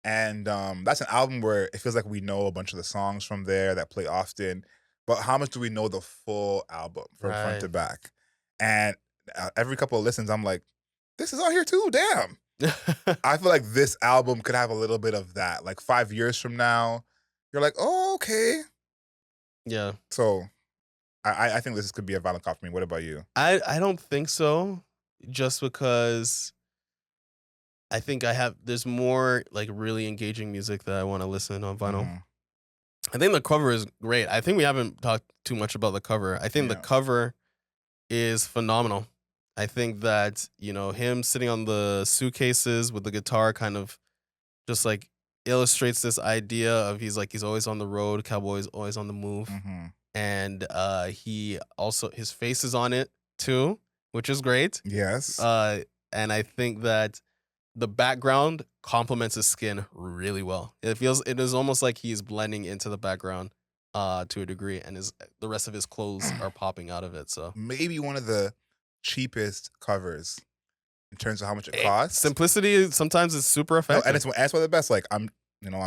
A: And that's an album where it feels like we know a bunch of the songs from there that play often, but how much do we know the full album from front to back? And every couple of listens, I'm like, this is on here too, damn. I feel like this album could have a little bit of that. Like 5 years from now, you're like, oh, okay.
B: Yeah.
A: So I think this could be a vinyl cop for me. What about you?
B: I don't think so, just because I think there's more like really engaging music that I want to listen on vinyl. I think the cover is great. I think we haven't talked too much about the cover. I think the cover is phenomenal. I think that, him sitting on the suitcases with the guitar kind of just like illustrates this idea of he's always on the road, cowboy's always on the move. And he also, his face is on it too, which is great.
A: Yes.
B: And I think that the background complements his skin really well. It is almost like he's blending into the background to a degree, and the rest of his clothes are popping out of it. So
A: maybe one of the cheapest covers in terms of how much it costs.
B: Simplicity sometimes is super effective.
A: And it's one of the best. Like I'm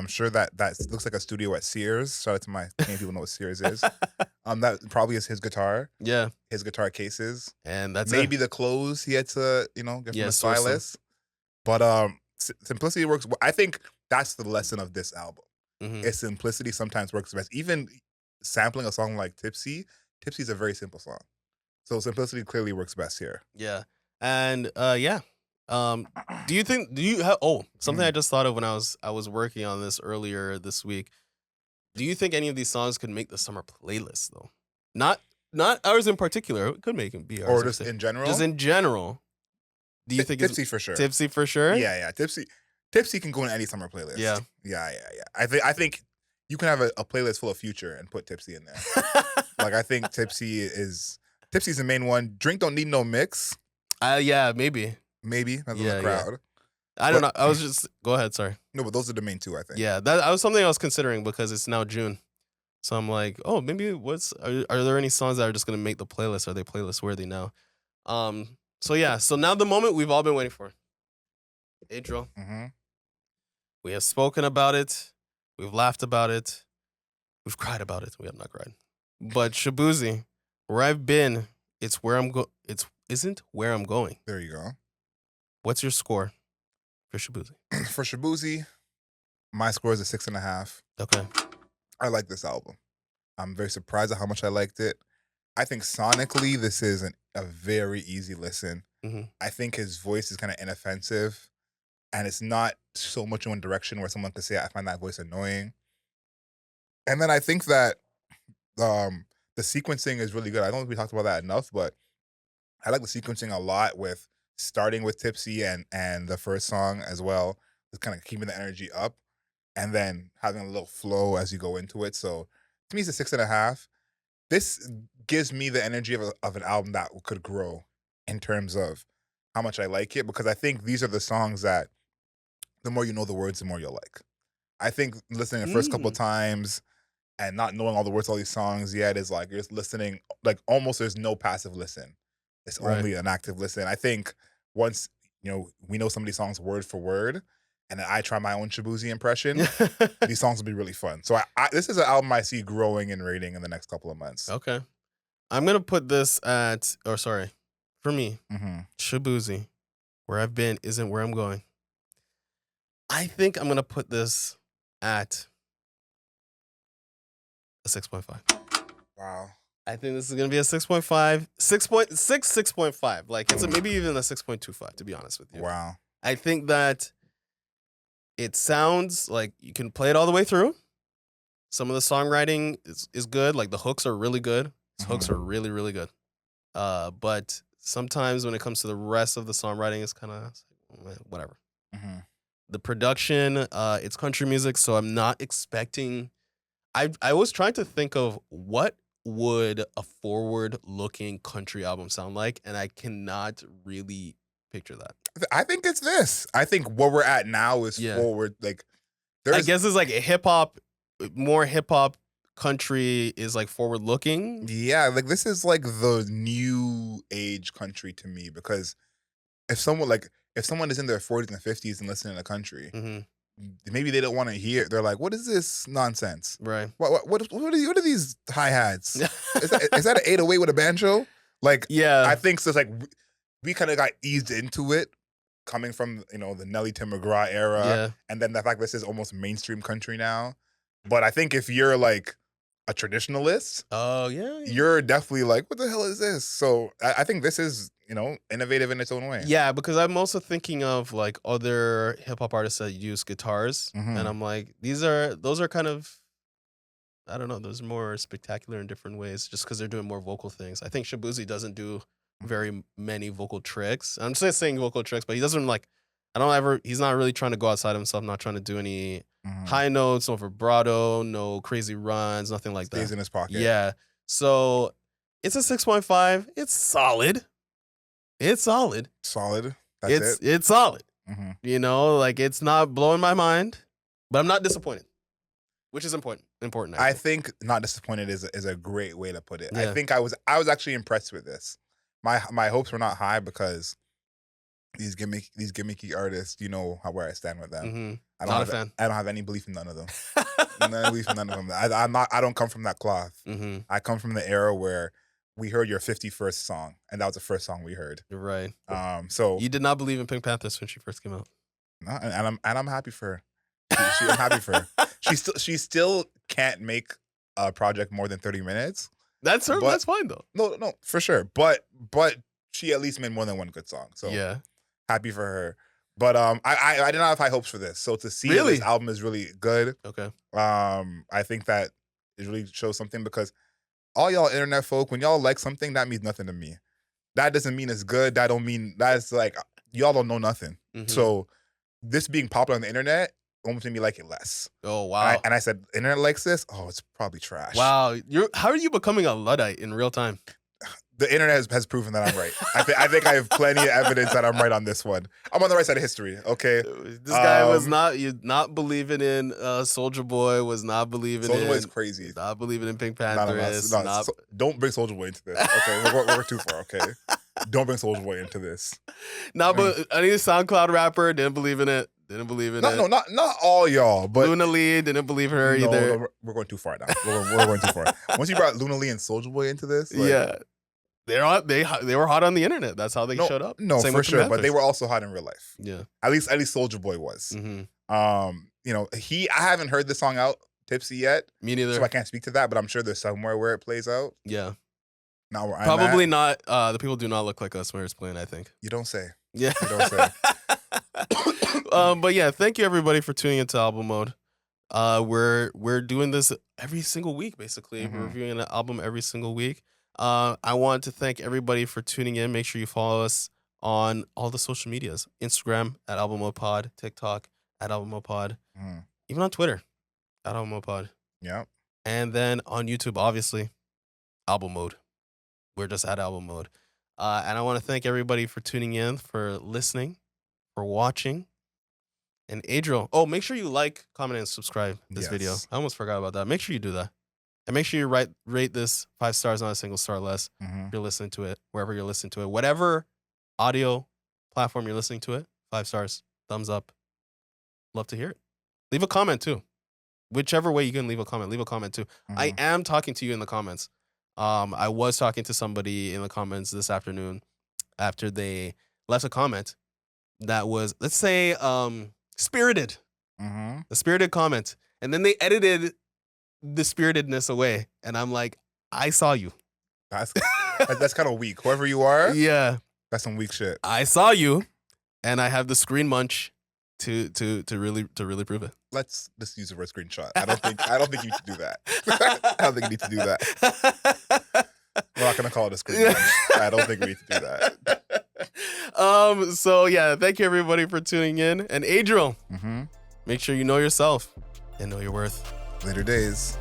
A: sure that looks like a studio at Sears. Shout out to my Canadian people know what Sears is. That probably is his guitar.
B: Yeah.
A: His guitar cases.
B: And that's
A: maybe the clothes he had to, get from the stylist. But simplicity works. I think that's the lesson of this album. Is simplicity sometimes works best. Even sampling a song like Tipsy is a very simple song. So simplicity clearly works best here.
B: Yeah. And do you have something I just thought of when I was working on this earlier this week. Do you think any of these songs could make the summer playlist though? Not ours in particular. It could make it be ours.
A: Or just in general?
B: Just in general. Do you think
A: Tipsy for sure?
B: Tipsy for sure?
A: Yeah. Tipsy can go in any summer playlist.
B: Yeah.
A: I think you can have a playlist full of Future and put Tipsy in there. Like I think Tipsy's the main one. Drink Don't Need No Mix.
B: Yeah, maybe.
A: That's in the crowd.
B: Yeah. I don't know. I was just go ahead. Sorry.
A: No, but those are the main two, I think.
B: Yeah, that was something I was considering because it's now June, so I'm like, oh, maybe are there any songs that are just gonna make the playlist? Are they playlist worthy now? So now the moment we've all been waiting for. Adriel. We have spoken about it. We've laughed about it. We've cried about it. We have not cried. But Shaboozey, where I've been, it's where I'm isn't where I'm going.
A: There you go.
B: What's your score for Shaboozey?
A: For Shaboozey, my score is a 6.5.
B: Okay.
A: I like this album. I'm very surprised at how much I liked it. I think sonically, this is a very easy listen.
B: Mm-hmm.
A: I think his voice is kind of inoffensive, and it's not so much in one direction where someone could say, I find that voice annoying. And then I think that the sequencing is really good. I don't think we talked about that enough, but I like the sequencing a lot, with starting with Tipsy and the first song as well. Just kind of keeping the energy up and then having a little flow as you go into it. So to me, it's a 6.5. This gives me the energy of an album that could grow in terms of how much I like it, because I think these are the songs that the more you know the words, the more you'll like. I think listening the first couple of times and not knowing all the words to all these songs yet is like you're just listening, like almost there's no passive listen. It's only an active listen. I think once, we know some of these songs word for word, and then I try my own Shaboozey impression, these songs will be really fun. So this is an album I see growing in rating in the next couple of months.
B: Okay. I'm going to put this for me, Shaboozey, where I've been isn't where I'm going. I think I'm going to put this at a 6.5.
A: Wow.
B: I think this is going to be a 6.5, 6.5. Like, it's maybe even a 6.25, to be honest with you.
A: Wow.
B: I think that it sounds like you can play it all the way through. Some of the songwriting is good. Like, the hooks are really good. His hooks are really, really good. But sometimes when it comes to the rest of the songwriting, it's kind of whatever. The production, it's country music, so I'm not expecting... I was trying to think of what would a forward-looking country album sound like, and I cannot really picture that.
A: I think it's this. I think where we're at now is forward. Like,
B: I guess it's like a hip-hop, more hip-hop country is like forward-looking.
A: Yeah, like this is like the new age country to me, because if someone is in their 40s and 50s and listening to country, maybe they don't want to hear. They're like, "What is this nonsense?"
B: Right.
A: What are these hi-hats? is that an 808 with a banjo? Like,
B: yeah.
A: I think so. It's like we kind of got eased into it, coming from the Nelly Tim McGraw era, and then the fact this is almost mainstream country now. But I think if you're like a traditionalist, you're definitely like, what the hell is this? So I think this is, innovative in its own way.
B: Yeah, because I'm also thinking of like other hip hop artists that use guitars, and I'm like, those are kind of, I don't know, those are more spectacular in different ways, just because they're doing more vocal things. I think Shaboozey doesn't do very many vocal tricks. I'm just saying vocal tricks, but he doesn't he's not really trying to go outside himself, not trying to do any high notes, no vibrato, no crazy runs, nothing like that.
A: Stays in his pocket.
B: Yeah. So it's a 6.5. It's solid. It's solid.
A: Solid. That's it.
B: It's solid. Like, it's not blowing my mind, but I'm not disappointed, which is important.
A: I think not disappointed is a great way to put it.
B: Yeah.
A: I think I was actually impressed with this. My hopes were not high, because these gimmicky artists, where I stand with them.
B: Not a fan.
A: I don't have any belief in none of them. No belief in none of them. I don't come from that cloth. I come from the era where we heard your 51st song, and that was the first song we heard.
B: You're right.
A: So
B: you did not believe in Pink Panthers when she first came out.
A: No, and I'm happy for her. I'm happy for her. She still can't make a project more than 30 minutes.
B: That's her. That's fine though.
A: No, for sure. But she at least made more than one good song. So
B: yeah,
A: happy for her. But I did not have high hopes for this. So to see that this album is really good.
B: Okay.
A: I think that it really shows something, because all y'all internet folk, when y'all like something, that means nothing to me. That doesn't mean it's good. That don't mean that's like y'all don't know nothing. So this being popular on the internet almost made me like it less.
B: Oh wow!
A: And I said, internet likes this? Oh, it's probably trash.
B: Wow, how are you becoming a Luddite in real time?
A: The internet has proven that I'm right. I think I have plenty of evidence that I'm right on this one. I'm on the right side of history, okay?
B: This guy was not believing in Soulja Boy, was not believing in...
A: Soulja Boy is crazy.
B: Not believing in Pink Panthers.
A: Don't bring Soulja Boy into this, okay? We're too far, okay? Don't bring Soulja Boy into this.
B: But any SoundCloud rapper didn't believe in it. Didn't believe in it.
A: No, not all y'all, but...
B: Luna Lee didn't believe in her either.
A: No, we're going too far now. We're going too far. Once you brought Luna Lee and Soulja Boy into this...
B: yeah. they were hot on the internet. That's how they showed up.
A: No,
B: Same
A: for
B: with the
A: sure. But
B: Panthers.
A: they were also hot in real life.
B: Yeah.
A: At least Soulja Boy was. You know, I haven't heard the song out, Tipsy, yet.
B: Me neither.
A: So I can't speak to that, but I'm sure there's somewhere where it plays out.
B: Yeah.
A: Not where I'm
B: Probably
A: at.
B: not. The people do not look like us where it's playing, I think.
A: You don't say.
B: Yeah.
A: You don't say.
B: But yeah, thank you everybody for tuning into Album Mode. We're doing this every single week, basically. We're reviewing an album every single week. I want to thank everybody for tuning in. Make sure you follow us on all the social medias. Instagram at Album Mode Pod, TikTok at Album Mode Pod, even on Twitter at Album Mode Pod.
A: Yep.
B: And then on YouTube, obviously, Album Mode. We're just at Album Mode. And I want to thank everybody for tuning in, for listening, for watching. And Adriel, make sure you like, comment, and subscribe this video. I almost forgot about that. Make sure you do that. And make sure you rate this 5 stars, not a single star less. If you're listening to it, wherever you're listening to it. Whatever audio platform you're listening to it, 5 stars, thumbs up. Love to hear it. Leave a comment too. Whichever way you can leave a comment too. I am talking to you in the comments. I was talking to somebody in the comments this afternoon after they left a comment that was, let's say, spirited. A spirited comment. And then they edited the spiritedness away. And I'm like, I saw you.
A: That's kind of weak. Whoever you are,
B: yeah,
A: that's some weak shit.
B: I saw you, and I have the screen munch to really prove it.
A: Let's just use the word screenshot. I don't think you need to do that. I don't think you need to do that. We're not gonna call it a screen munch. I don't think we need to do that.
B: So yeah, thank you everybody for tuning in. And Adriel, make sure you know yourself and know your worth.
A: Later days.